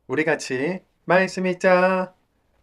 우리 같이 말씀 읽자.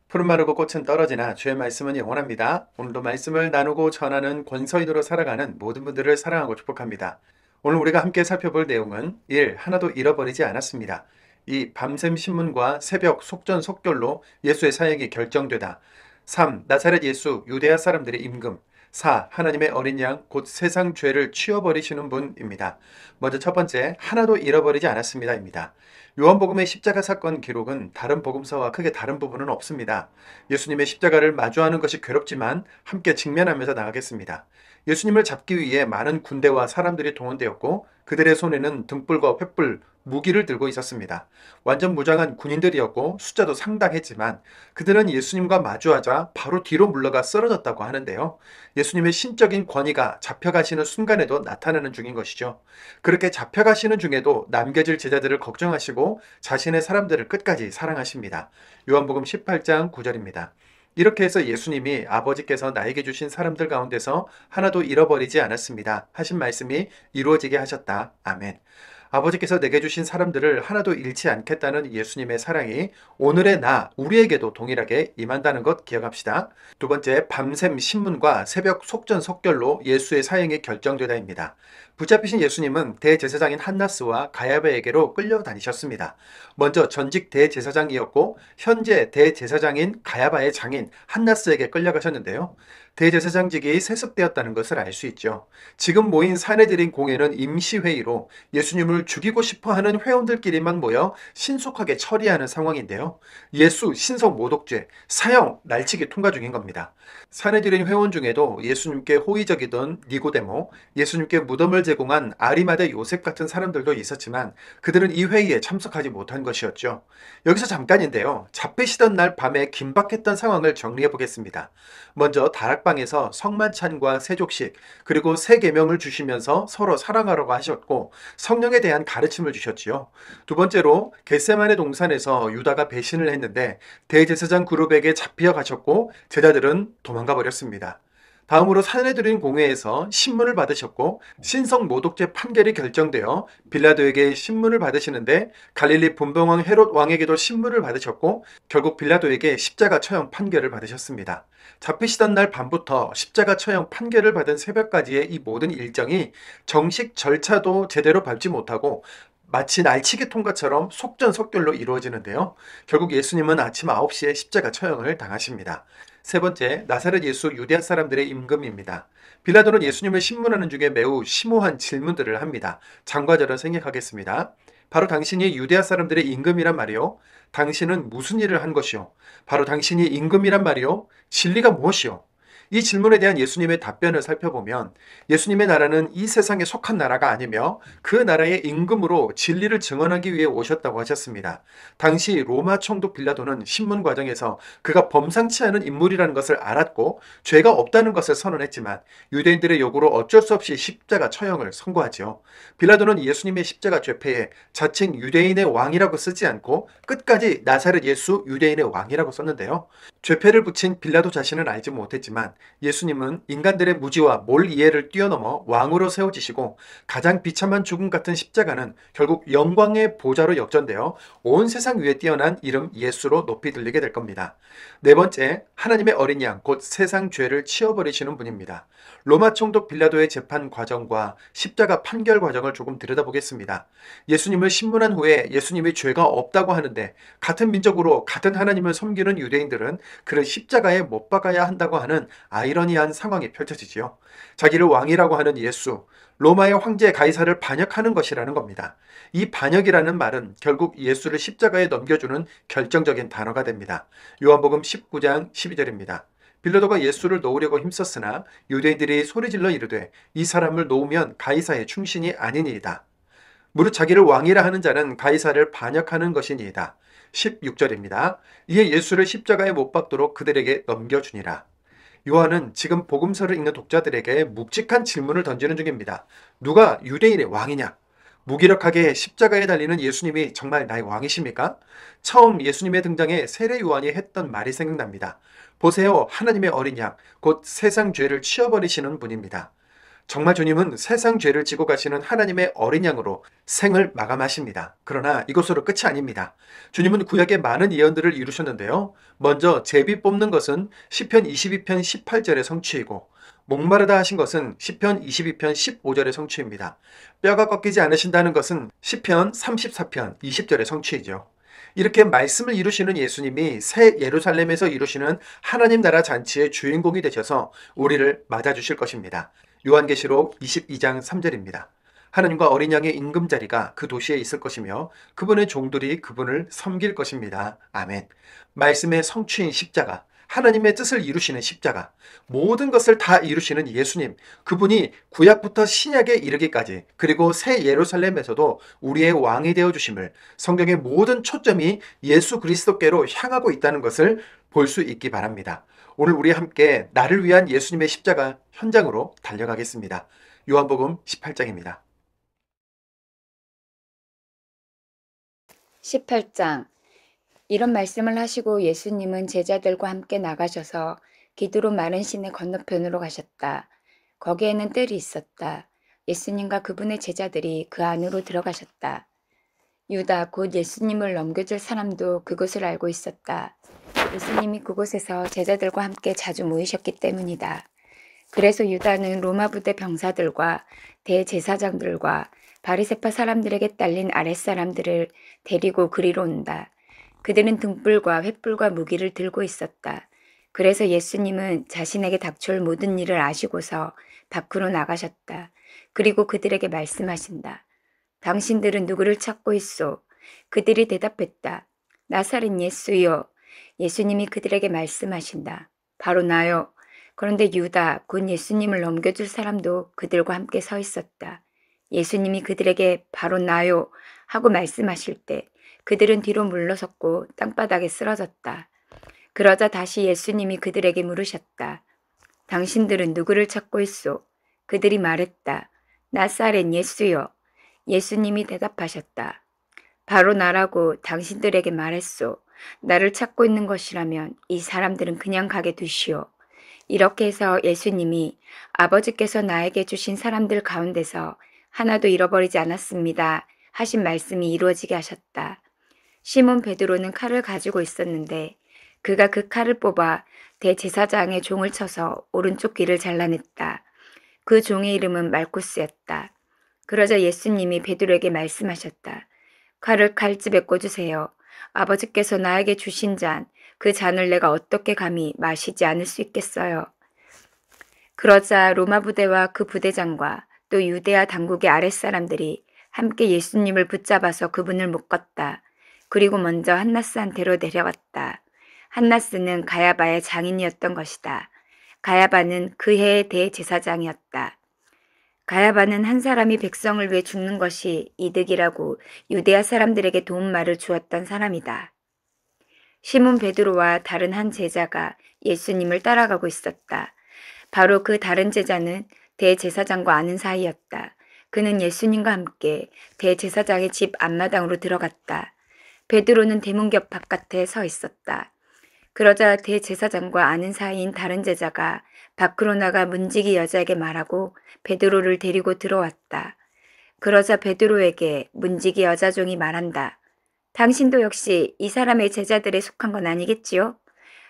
푸른 마르고 꽃은 떨어지나 주의 말씀은 영원합니다. 오늘도 말씀을 나누고 전하는 권서인으로 살아가는 모든 분들을 사랑하고 축복합니다. 오늘 우리가 함께 살펴볼 내용은 1. 하나도 잃어버리지 않았습니다. 2. 밤샘 신문과 새벽 속전속결로 예수의 사역이 결정되다. 3. 나사렛 예수 유대아 사람들의 임금. 4. 하나님의 어린 양, 곧 세상 죄를 치워버리시는 분입니다. 먼저 첫 번째, 하나도 잃어버리지 않았습니다입니다. 요한복음의 십자가 사건 기록은 다른 복음서와 크게 다른 부분은 없습니다. 예수님의 십자가를 마주하는 것이 괴롭지만 함께 직면하면서 나가겠습니다. 예수님을 잡기 위해 많은 군대와 사람들이 동원되었고 그들의 손에는 등불과 횃불, 무기를 들고 있었습니다. 완전 무장한 군인들이었고 숫자도 상당했지만 그들은 예수님과 마주하자 바로 뒤로 물러가 쓰러졌다고 하는데요. 예수님의 신적인 권위가 잡혀가시는 순간에도 나타나는 중인 것이죠. 그렇게 잡혀가시는 중에도 남겨질 제자들을 걱정하시고 자신의 사람들을 끝까지 사랑하십니다. 요한복음 18장 9절입니다. 이렇게 해서 예수님이 아버지께서 나에게 주신 사람들 가운데서 하나도 잃어버리지 않았습니다 하신 말씀이 이루어지게 하셨다. 아멘. 아버지께서 내게 주신 사람들을 하나도 잃지 않겠다는 예수님의 사랑이 오늘의 나, 우리에게도 동일하게 임한다는 것 기억합시다. 두 번째, 밤샘 신문과 새벽 속전속결로 예수의 사형이 결정되다입니다. 붙잡히신 예수님은 대제사장인 한나스와 가야바에게로 끌려다니셨습니다. 먼저 전직 대제사장이었고 현재 대제사장인 가야바의 장인 한나스에게 끌려가셨는데요. 대제사장직이 세습되었다는 것을 알 수 있죠. 지금 모인 사내들인 공회는 임시회의로 예수님을 죽이고 싶어하는 회원들끼리만 모여 신속하게 처리하는 상황인데요. 예수 신성 모독죄, 사형, 날치기 통과 중인 겁니다. 사내들인 회원 중에도 예수님께 호의적이던 니고데모, 예수님께 무덤을 제공한 아리마대 요셉 같은 사람들도 있었지만 그들은 이 회의에 참석하지 못한 것이었죠. 여기서 잠깐인데요. 잡히시던 날 밤에 긴박했던 상황을 정리해 보겠습니다. 먼저 다락방에서 성만찬과 세족식 그리고 세 계명을 주시면서 서로 사랑하라고 하셨고 성령에 대한 가르침을 주셨지요. 두 번째로 겟세마네 동산에서 유다가 배신을 했는데 대제사장 그룹에게 잡혀 가셨고 제자들은 도망가 버렸습니다. 다음으로 사내들인 공회에서 신문을 받으셨고 신성 모독죄 판결이 결정되어 빌라도에게 신문을 받으시는데 갈릴리 분봉왕 헤롯 왕에게도 신문을 받으셨고 결국 빌라도에게 십자가 처형 판결을 받으셨습니다. 잡히시던 날 밤부터 십자가 처형 판결을 받은 새벽까지의 이 모든 일정이 정식 절차도 제대로 밟지 못하고 마치 날치기 통과처럼 속전속결로 이루어지는데요. 결국 예수님은 아침 9시에 십자가 처형을 당하십니다. 세 번째, 나사렛 예수 유대아 사람들의 임금입니다. 빌라도는 예수님을 신문하는 중에 매우 심오한 질문들을 합니다. 장과절은 생략하겠습니다. 바로 당신이 유대아 사람들의 임금이란 말이요. 당신은 무슨 일을 한 것이요? 바로 당신이 임금이란 말이요. 진리가 무엇이요? 이 질문에 대한 예수님의 답변을 살펴보면 예수님의 나라는 이 세상에 속한 나라가 아니며 그 나라의 임금으로 진리를 증언하기 위해 오셨다고 하셨습니다. 당시 로마 총독 빌라도는 신문 과정에서 그가 범상치 않은 인물이라는 것을 알았고 죄가 없다는 것을 선언했지만 유대인들의 요구로 어쩔 수 없이 십자가 처형을 선고하죠. 빌라도는 예수님의 십자가 죄패에 자칭 유대인의 왕이라고 쓰지 않고 끝까지 나사렛 예수 유대인의 왕이라고 썼는데요. 죄패를 붙인 빌라도 자신은 알지 못했지만 예수님은 인간들의 무지와 몰 이해를 뛰어넘어 왕으로 세워지시고 가장 비참한 죽음 같은 십자가는 결국 영광의 보좌로 역전되어 온 세상 위에 뛰어난 이름 예수로 높이 들리게 될 겁니다. 네 번째, 하나님의 어린 양, 곧 세상 죄를 치워버리시는 분입니다. 로마 총독 빌라도의 재판 과정과 십자가 판결 과정을 조금 들여다보겠습니다. 예수님을 신문한 후에 예수님이 죄가 없다고 하는데 같은 민족으로 같은 하나님을 섬기는 유대인들은 그를 십자가에 못 박아야 한다고 하는 아이러니한 상황이 펼쳐지지요. 자기를 왕이라고 하는 예수, 로마의 황제 가이사를 반역하는 것이라는 겁니다. 이 반역이라는 말은 결국 예수를 십자가에 넘겨주는 결정적인 단어가 됩니다. 요한복음 19장 12절입니다. 빌라도가 예수를 놓으려고 힘썼으나 유대인들이 소리질러 이르되 이 사람을 놓으면 가이사의 충신이 아니니이다. 무릇 자기를 왕이라 하는 자는 가이사를 반역하는 것이니이다. 16절입니다. 이에 예수를 십자가에 못 박도록 그들에게 넘겨주니라. 요한은 지금 복음서를 읽는 독자들에게 묵직한 질문을 던지는 중입니다. 누가 유대인의 왕이냐? 무기력하게 십자가에 달리는 예수님이 정말 나의 왕이십니까? 처음 예수님의 등장에 세례 요한이 했던 말이 생각납니다. 보세요, 하나님의 어린 양, 곧 세상 죄를 치워버리시는 분입니다. 정말 주님은 세상 죄를 지고 가시는 하나님의 어린 양으로 생을 마감하십니다. 그러나 이것으로 끝이 아닙니다. 주님은 구약의 많은 예언들을 이루셨는데요. 먼저 제비 뽑는 것은 시편 22편 18절의 성취이고 목마르다 하신 것은 시편 22편 15절의 성취입니다. 뼈가 꺾이지 않으신다는 것은 시편 34편 20절의 성취이죠. 이렇게 말씀을 이루시는 예수님이 새 예루살렘에서 이루시는 하나님 나라 잔치의 주인공이 되셔서 우리를 맞아주실 것입니다. 요한계시록 22장 3절입니다. 하나님과 어린 양의 임금자리가 그 도시에 있을 것이며 그분의 종들이 그분을 섬길 것입니다. 아멘. 말씀의 성취인 십자가, 하나님의 뜻을 이루시는 십자가, 모든 것을 다 이루시는 예수님, 그분이 구약부터 신약에 이르기까지 그리고 새 예루살렘에서도 우리의 왕이 되어주심을, 성경의 모든 초점이 예수 그리스도께로 향하고 있다는 것을 볼 수 있기 바랍니다. 오늘 우리 함께 나를 위한 예수님의 십자가 현장으로 달려가겠습니다. 요한복음 18장입니다. 18장. 이런 말씀을 하시고 예수님은 제자들과 함께 나가셔서 기드론 마른 시내 건너편으로 가셨다. 거기에는 뜰이 있었다. 예수님과 그분의 제자들이 그 안으로 들어가셨다. 유다 곧 예수님을 넘겨줄 사람도 그곳을 알고 있었다. 예수님이 그곳에서 제자들과 함께 자주 모이셨기 때문이다. 그래서 유다는 로마 부대 병사들과 대제사장들과 바리새파 사람들에게 딸린 아랫사람들을 데리고 그리로 온다. 그들은 등불과 횃불과 무기를 들고 있었다. 그래서 예수님은 자신에게 닥쳐올 모든 일을 아시고서 밖으로 나가셨다. 그리고 그들에게 말씀하신다. 당신들은 누구를 찾고 있소? 그들이 대답했다. 나사렛 예수여. 예수님이 그들에게 말씀하신다. 바로 나요. 그런데 유다 곧 예수님을 넘겨줄 사람도 그들과 함께 서 있었다. 예수님이 그들에게 바로 나요 하고 말씀하실 때 그들은 뒤로 물러섰고 땅바닥에 쓰러졌다. 그러자 다시 예수님이 그들에게 물으셨다. 당신들은 누구를 찾고 있소? 그들이 말했다. 나사렛 예수여. 예수님이 대답하셨다. 바로 나라고 당신들에게 말했소. 나를 찾고 있는 것이라면 이 사람들은 그냥 가게 두시오. 이렇게 해서 예수님이 아버지께서 나에게 주신 사람들 가운데서 하나도 잃어버리지 않았습니다 하신 말씀이 이루어지게 하셨다. 시몬 베드로는 칼을 가지고 있었는데 그가 그 칼을 뽑아 대제사장의 종을 쳐서 오른쪽 귀를 잘라냈다. 그 종의 이름은 말쿠스였다. 그러자 예수님이 베드로에게 말씀하셨다. 칼을 칼집에 꽂으세요. 아버지께서 나에게 주신 잔, 그 잔을 내가 어떻게 감히 마시지 않을 수 있겠어요. 그러자 로마 부대와 그 부대장과 또 유대아 당국의 아랫사람들이 함께 예수님을 붙잡아서 그분을 묶었다. 그리고 먼저 한나스한테로 내려갔다. 한나스는 가야바의 장인이었던 것이다. 가야바는 그 해의 대제사장이었다. 가야바는 한 사람이 백성을 위해 죽는 것이 이득이라고 유대아 사람들에게 도움말을 주었던 사람이다. 시몬 베드로와 다른 한 제자가 예수님을 따라가고 있었다. 바로 그 다른 제자는 대제사장과 아는 사이였다. 그는 예수님과 함께 대제사장의 집 앞마당으로 들어갔다. 베드로는 대문겹 바깥에 서 있었다. 그러자 대제사장과 아는 사이인 다른 제자가 밖으로 나가 문지기 여자에게 말하고 베드로를 데리고 들어왔다. 그러자 베드로에게 문지기 여자 종이 말한다. 당신도 역시 이 사람의 제자들에 속한 건 아니겠지요?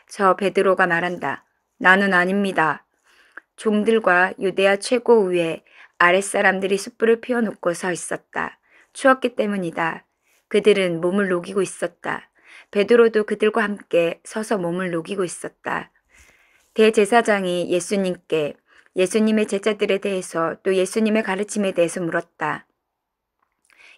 저 베드로가 말한다. 나는 아닙니다. 종들과 유대아 최고위에 아랫사람들이 숯불을 피워놓고 서 있었다. 추웠기 때문이다. 그들은 몸을 녹이고 있었다. 베드로도 그들과 함께 서서 몸을 녹이고 있었다. 대제사장이 예수님께 예수님의 제자들에 대해서 또 예수님의 가르침에 대해서 물었다.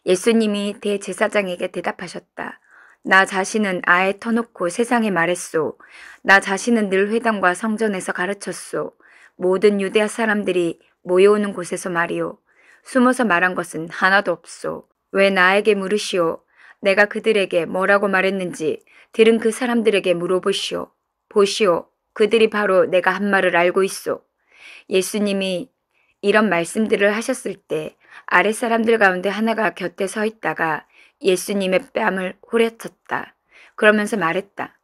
예수님이 대제사장에게 대답하셨다. 나 자신은 아예 터놓고 세상에 말했소. 나 자신은 늘 회당과 성전에서 가르쳤소. 모든 유대아 사람들이 모여오는 곳에서 말이오. 숨어서 말한 것은 하나도 없소. 왜 나에게 물으시오? 내가 그들에게 뭐라고 말했는지 들은 그 사람들에게 물어보시오. 보시오. 그들이 바로 내가 한 말을 알고 있소. 예수님이 이런 말씀들을 하셨을 때 아랫사람들 가운데 하나가 곁에 서 있다가 예수님의 뺨을 후려쳤다. 그러면서 말했다.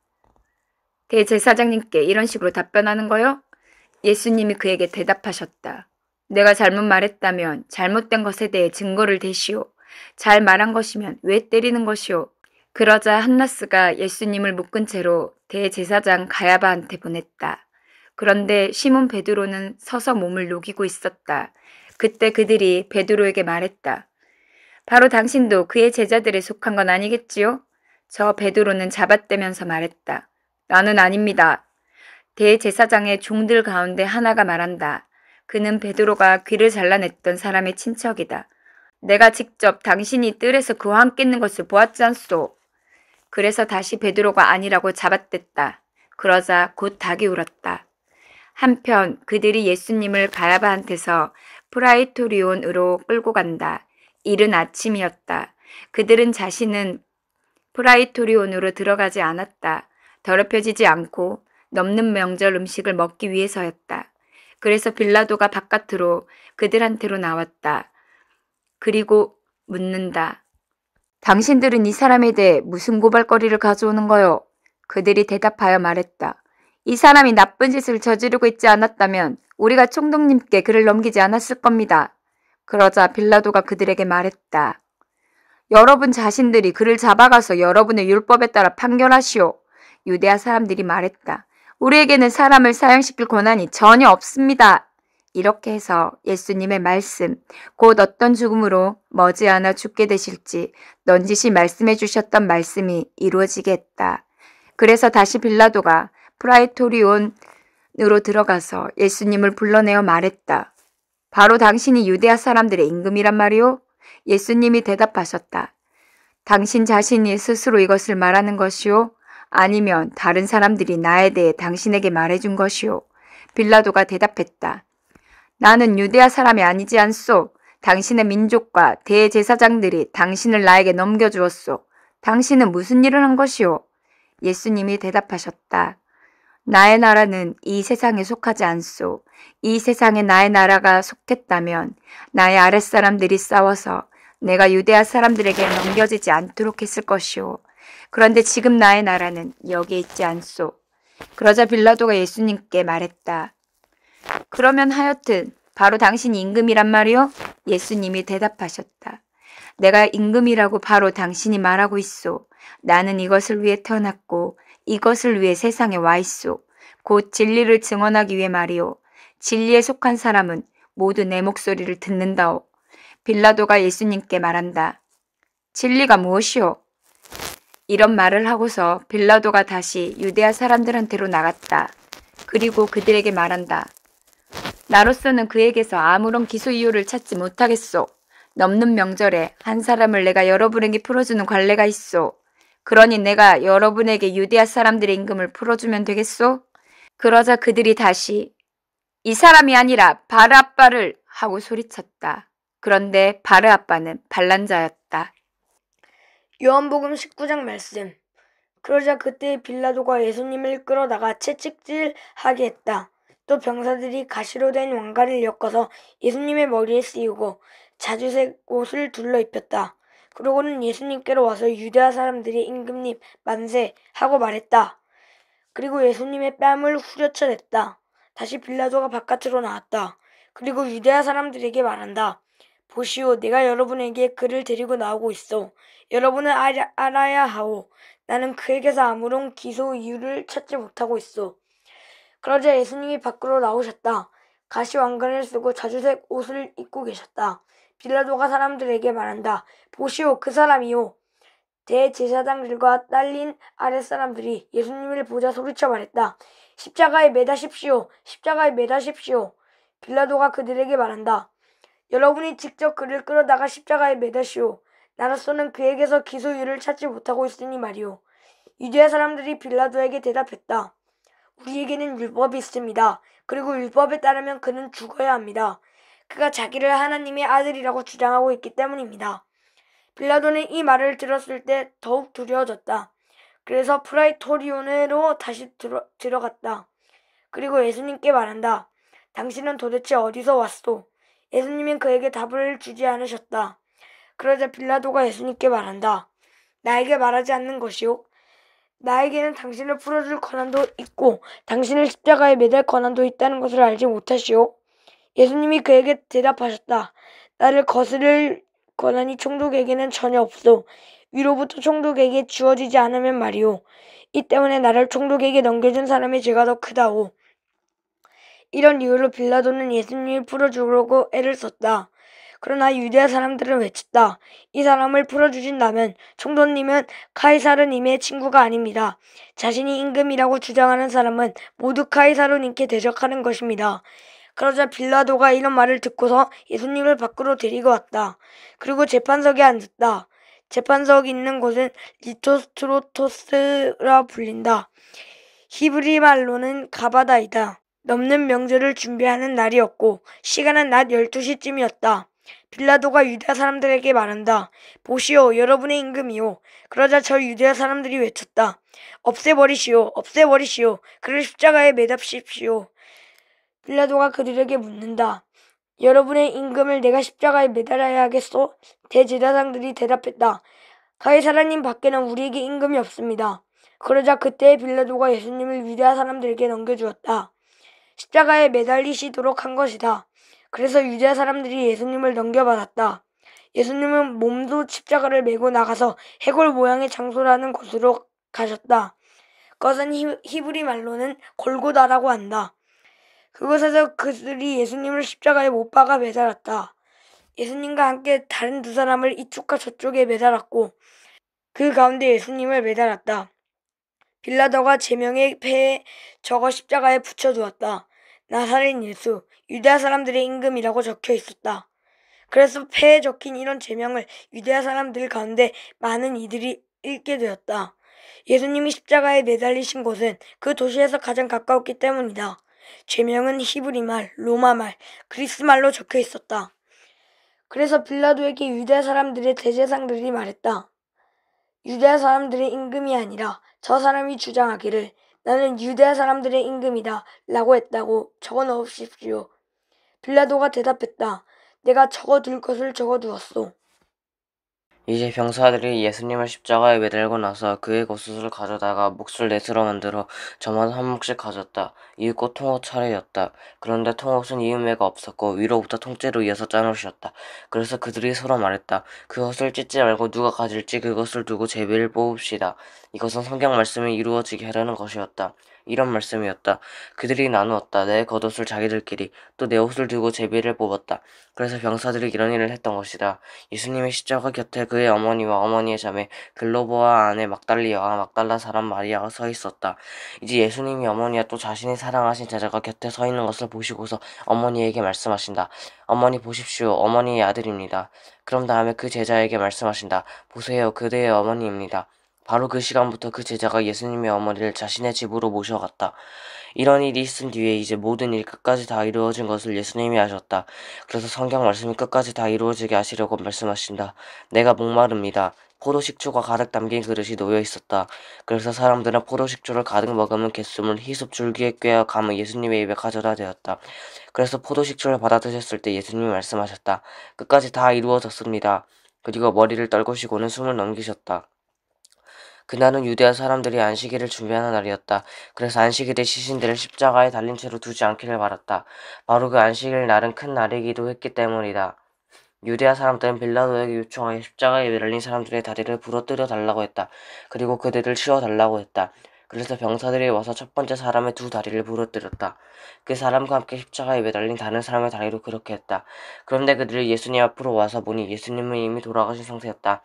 대제사장님께 이런 식으로 답변하는 거요? 예수님이 그에게 대답하셨다. 내가 잘못 말했다면 잘못된 것에 대해 증거를 대시오. 잘 말한 것이면 왜 때리는 것이오? 그러자 한나스가 예수님을 묶은 채로 대제사장 가야바한테 보냈다. 그런데 시몬 베드로는 서서 몸을 녹이고 있었다. 그때 그들이 베드로에게 말했다. 바로 당신도 그의 제자들에 속한 건 아니겠지요? 저 베드로는 잡아떼면서 말했다. 나는 아닙니다. 대제사장의 종들 가운데 하나가 말한다. 그는 베드로가 귀를 잘라냈던 사람의 친척이다. 내가 직접 당신이 뜰에서 그와 함께 있는 것을 보았지 않소? 그래서 다시 베드로가 아니라고 잡아댔다. 그러자 곧 닭이 울었다. 한편 그들이 예수님을 가야바한테서 프라이토리온으로 끌고 간다. 이른 아침이었다. 그들은 자신은 프라이토리온으로 들어가지 않았다. 더럽혀지지 않고 넘는 명절 음식을 먹기 위해서였다. 그래서 빌라도가 바깥으로 그들한테로 나왔다. 그리고 묻는다. 당신들은 이 사람에 대해 무슨 고발거리를 가져오는 거요? 그들이 대답하여 말했다. 이 사람이 나쁜 짓을 저지르고 있지 않았다면 우리가 총독님께 그를 넘기지 않았을 겁니다. 그러자 빌라도가 그들에게 말했다. 여러분 자신들이 그를 잡아가서 여러분의 율법에 따라 판결하시오. 유대아 사람들이 말했다. 우리에게는 사람을 사형시킬 권한이 전혀 없습니다. 이렇게 해서 예수님의 말씀, 곧 어떤 죽음으로 머지않아 죽게 되실지 넌지시 말씀해 주셨던 말씀이 이루어지게 했다. 그래서 다시 빌라도가 프라이토리온으로 들어가서 예수님을 불러내어 말했다. 바로 당신이 유대아 사람들의 임금이란 말이오? 예수님이 대답하셨다. 당신 자신이 스스로 이것을 말하는 것이오? 아니면 다른 사람들이 나에 대해 당신에게 말해준 것이오? 빌라도가 대답했다. 나는 유대아 사람이 아니지 않소. 당신의 민족과 대제사장들이 당신을 나에게 넘겨주었소. 당신은 무슨 일을 한 것이오? 예수님이 대답하셨다. 나의 나라는 이 세상에 속하지 않소. 이 세상에 나의 나라가 속했다면 나의 아랫사람들이 싸워서 내가 유대아 사람들에게 넘겨지지 않도록 했을 것이오. 그런데 지금 나의 나라는 여기에 있지 않소. 그러자 빌라도가 예수님께 말했다. 그러면 하여튼 바로 당신이 임금이란 말이오? 예수님이 대답하셨다. 내가 임금이라고 바로 당신이 말하고 있소. 나는 이것을 위해 태어났고 이것을 위해 세상에 와 있소. 곧 진리를 증언하기 위해 말이오. 진리에 속한 사람은 모두 내 목소리를 듣는다오. 빌라도가 예수님께 말한다. 진리가 무엇이오? 이런 말을 하고서 빌라도가 다시 유대아 사람들한테로 나갔다. 그리고 그들에게 말한다. 나로서는 그에게서 아무런 기소 이유를 찾지 못하겠소. 넘는 명절에 한 사람을 내가 여러분에게 풀어주는 관례가 있소. 그러니 내가 여러분에게 유대아 사람들의 임금을 풀어주면 되겠소? 그러자 그들이 다시 이 사람이 아니라 바르아빠를 하고 소리쳤다. 그런데 바르아빠는 반란자였다. 요한복음 19장 말씀. 그러자 그때 빌라도가 예수님을 끌어다가 채찍질하게 했다. 또 병사들이 가시로 된 왕관을 엮어서 예수님의 머리에 씌우고 자주색 옷을 둘러 입혔다. 그러고는 예수님께로 와서 유대아 사람들이 임금님 만세 하고 말했다. 그리고 예수님의 뺨을 후려쳐냈다. 다시 빌라도가 바깥으로 나왔다. 그리고 유대아 사람들에게 말한다. 보시오, 내가 여러분에게 그를 데리고 나오고 있어. 여러분은 알아야 하오. 나는 그에게서 아무런 기소 이유를 찾지 못하고 있어. 그러자 예수님이 밖으로 나오셨다. 가시 왕관을 쓰고 자주색 옷을 입고 계셨다. 빌라도가 사람들에게 말한다. 보시오, 그 사람이요. 대제사장들과 딸린 아랫사람들이 예수님을 보자 소리쳐 말했다. 십자가에 매다십시오. 십자가에 매다십시오. 빌라도가 그들에게 말한다. 여러분이 직접 그를 끌어다가 십자가에 매다시오. 나로서는 그에게서 기소유를 찾지 못하고 있으니 말이오. 유대아 사람들이 빌라도에게 대답했다. 우리에게는 율법이 있습니다. 그리고 율법에 따르면 그는 죽어야 합니다. 그가 자기를 하나님의 아들이라고 주장하고 있기 때문입니다. 빌라도는 이 말을 들었을 때 더욱 두려워졌다. 그래서 프라이토리온으로 다시 들어갔다. 그리고 예수님께 말한다. 당신은 도대체 어디서 왔소? 예수님은 그에게 답을 주지 않으셨다. 그러자 빌라도가 예수님께 말한다. 나에게 말하지 않는 것이요. 나에게는 당신을 풀어줄 권한도 있고 당신을 십자가에 매달 권한도 있다는 것을 알지 못하시오? 예수님이 그에게 대답하셨다. 나를 거스를 권한이 총독에게는 전혀 없소. 위로부터 총독에게 주어지지 않으면 말이오. 이 때문에 나를 총독에게 넘겨준 사람의 죄가 더 크다오. 이런 이유로 빌라도는 예수님을 풀어주려고 애를 썼다. 그러나 유대아 사람들은 외쳤다. 이 사람을 풀어주신다면 총독님은 카이사르님의 친구가 아닙니다. 자신이 임금이라고 주장하는 사람은 모두 카이사르님께 대적하는 것입니다. 그러자 빌라도가 이런 말을 듣고서 예수님을 밖으로 데리고 왔다. 그리고 재판석에 앉았다. 재판석 있는 곳은 리토스트로토스라 불린다. 히브리 말로는 가바다이다. 넘는 명절을 준비하는 날이었고 시간은 낮 12시쯤이었다. 빌라도가 유대아 사람들에게 말한다. 보시오, 여러분의 임금이요. 그러자 저 유대아 사람들이 외쳤다. 없애버리시오, 없애버리시오. 그를 십자가에 매답십시오. 빌라도가 그들에게 묻는다. 여러분의 임금을 내가 십자가에 매달아야 하겠소? 대제사장들이 대답했다. 가이사라님 밖에는 우리에게 임금이 없습니다. 그러자 그때 빌라도가 예수님을 유대아 사람들에게 넘겨주었다. 십자가에 매달리시도록 한 것이다. 그래서 유대아 사람들이 예수님을 넘겨받았다. 예수님은 몸도 십자가를 메고 나가서 해골 모양의 장소라는 곳으로 가셨다. 그것은 히브리 말로는 골고다라고 한다. 그곳에서 그들이 예수님을 십자가에 못 박아 매달았다. 예수님과 함께 다른 두 사람을 이쪽과 저쪽에 매달았고 그 가운데 예수님을 매달았다. 빌라도가 제명의 패에 적어 십자가에 붙여두었다. 나사렛 예수, 유대아 사람들의 임금이라고 적혀 있었다. 그래서 패에 적힌 이런 제명을 유대아 사람들 가운데 많은 이들이 읽게 되었다. 예수님이 십자가에 매달리신 곳은 그 도시에서 가장 가까웠기 때문이다. 제명은 히브리말, 로마말, 그리스말로 적혀 있었다. 그래서 빌라도에게 유대아 사람들의 대제사장들이 말했다. 유대아 사람들의 임금이 아니라 저 사람이 주장하기를 나는 유대아 사람들의 임금이다 라고 했다고 적어 넣으십시오. 빌라도가 대답했다. 내가 적어둘 것을 적어두었소. 이제 병사들이 예수님을 십자가에 매달고 나서 그의 겉옷을 가져다가 몫을 넷으로 만들어 저마다 한 몫씩 가졌다. 이윽고 통옷 차례였다. 그런데 통옷은 이음매가 없었고 위로부터 통째로 이어서 짜놓으셨다. 그래서 그들이 서로 말했다. 그것을 찢지 말고 누가 가질지 그것을 두고 제비를 뽑읍시다. 이것은 성경 말씀이 이루어지게 하려는 것이었다. 이런 말씀이었다. 그들이 나누었다. 내 겉옷을 자기들끼리 또 내 옷을 두고 제비를 뽑았다. 그래서 병사들이 이런 일을 했던 것이다. 예수님의 십자가 곁에 그의 어머니와 어머니의 자매 글로보와 아내 막달리아와 막달라 사람 마리아가 서 있었다. 이제 예수님이 어머니와 또 자신이 사랑하신 제자가 곁에 서 있는 것을 보시고서 어머니에게 말씀하신다. 어머니 보십시오. 어머니의 아들입니다. 그럼 다음에 그 제자에게 말씀하신다. 보세요. 그대의 어머니입니다. 바로 그 시간부터 그 제자가 예수님의 어머니를 자신의 집으로 모셔갔다. 이런 일이 있은 뒤에 이제 모든 일이 끝까지 다 이루어진 것을 예수님이 하셨다. 그래서 성경 말씀이 끝까지 다 이루어지게 하시려고 말씀하신다. 내가 목마릅니다. 포도식초가 가득 담긴 그릇이 놓여 있었다. 그래서 사람들은 포도식초를 가득 머금은 갯숨을 희흡 줄기에 꿰어 감아 예수님의 입에 가져다 대었다. 그래서 포도식초를 받아 드셨을 때 예수님이 말씀하셨다. 끝까지 다 이루어졌습니다. 그리고 머리를 떨구시고는 숨을 넘기셨다. 그날은 유대아 사람들이 안식일을 준비하는 날이었다. 그래서 안식일에 시신들을 십자가에 달린 채로 두지 않기를 바랐다. 바로 그 안식일 날은 큰 날이기도 했기 때문이다. 유대아 사람들은 빌라도에게 요청하여 십자가에 매달린 사람들의 다리를 부러뜨려 달라고 했다. 그리고 그들을 치워 달라고 했다. 그래서 병사들이 와서 첫 번째 사람의 두 다리를 부러뜨렸다. 그 사람과 함께 십자가에 매달린 다른 사람의 다리도 그렇게 했다. 그런데 그들이 예수님 앞으로 와서 보니 예수님은 이미 돌아가신 상태였다.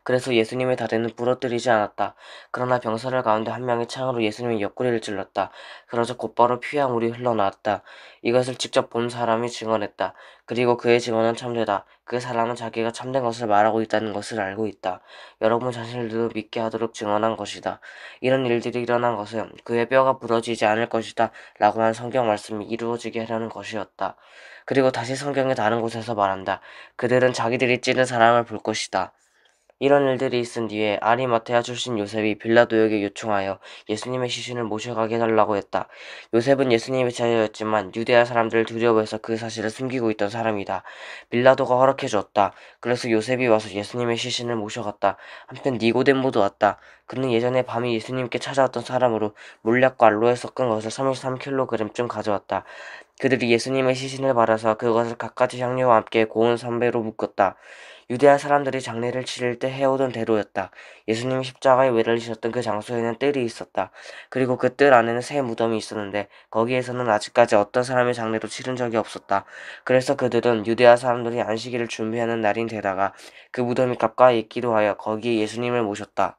그래서 예수님의 다리는 부러뜨리지 않았다. 그러나 병사들 가운데 한 명이 창으로 예수님의 옆구리를 찔렀다. 그러자 곧바로 피와 물이 흘러나왔다. 이것을 직접 본 사람이 증언했다. 그리고 그의 증언은 참되다. 그 사람은 자기가 참된 것을 말하고 있다는 것을 알고 있다. 여러분 자신들도 믿게 하도록 증언한 것이다. 이런 일들이 일어난 것은 그의 뼈가 부러지지 않을 것이다 라고 한 성경 말씀이 이루어지게 하려는 것이었다. 그리고 다시 성경의 다른 곳에서 말한다. 그들은 자기들이 찌른 사람을 볼 것이다. 이런 일들이 있은 뒤에 아리마테아 출신 요셉이 빌라도에게 요청하여 예수님의 시신을 모셔가게 해달라고 했다. 요셉은 예수님의 제자였지만 유대아 사람들을 두려워해서 그 사실을 숨기고 있던 사람이다. 빌라도가 허락해 주었다. 그래서 요셉이 와서 예수님의 시신을 모셔갔다. 한편 니고데모도 왔다. 그는 예전에 밤에 예수님께 찾아왔던 사람으로 몰약과 알로에 섞은 것을 33kg쯤 가져왔다. 그들이 예수님의 시신을 받아서 그것을 갖가지 향료와 함께 고운 선배로 묶었다. 유대아 사람들이 장례를 치를 때 해오던 대로였다. 예수님이 십자가에 매달리셨던 그 장소에는 뜰이 있었다. 그리고 그 뜰 안에는 새 무덤이 있었는데 거기에서는 아직까지 어떤 사람의 장례도 치른 적이 없었다. 그래서 그들은 유대아 사람들이 안식일을 준비하는 날인 데다가 그 무덤이 가까이 있기도 하여 거기에 예수님을 모셨다.